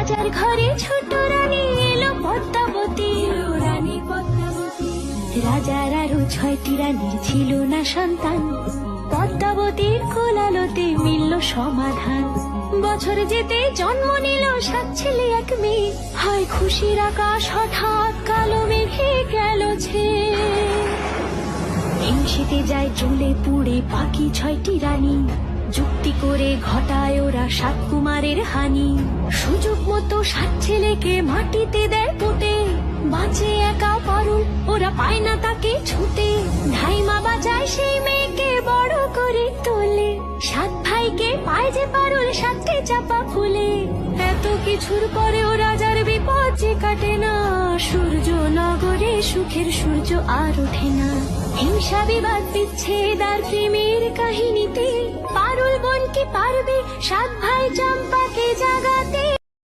রাজার ঘরে ছোট রানী এলো পদ্মাবতী, রানী পদ্মাবতী। রাজার আরো 6টি রানীর ছিল না সন্তান, পদ্মাবতীর কোলালোতে মিলল সমাধান। বছর যেতে জন্ম নিল 7 ছেলে 1 মেয়ে, হয় খুশির আকাশ হঠাৎ কালো মেঘে গেল ছেয়ে। হিংসেতে যায় জ্বলে পুড়ে বাকি 6টি রানী, যুক্তি করে ঘটায় ওরা 7 কুমারের হানি। সুযোগ মতো 7 ছেলেকে মাটিতে দেয় পুঁতে, বাঁচে একা পারুল, ওরা পায় না তাকে ছুতে। ধাইমা বাঁচায় সেই মেয়েকে বড় করে তোলে, 7 ভাইকে পায় যে পারুল 7টে চাপা ফুলে। এত কিছুর পরেও রাজার বিপদ যে কাটে না, সূর্য নগরে সুখের সূর্য আর ওঠে না। হিংসা বিবাদ বিচ্ছেদ আর প্রেমের কাহিনীতে পারুল বোন কি পারবে 7 ভাই চম্পাকে জাগাতে?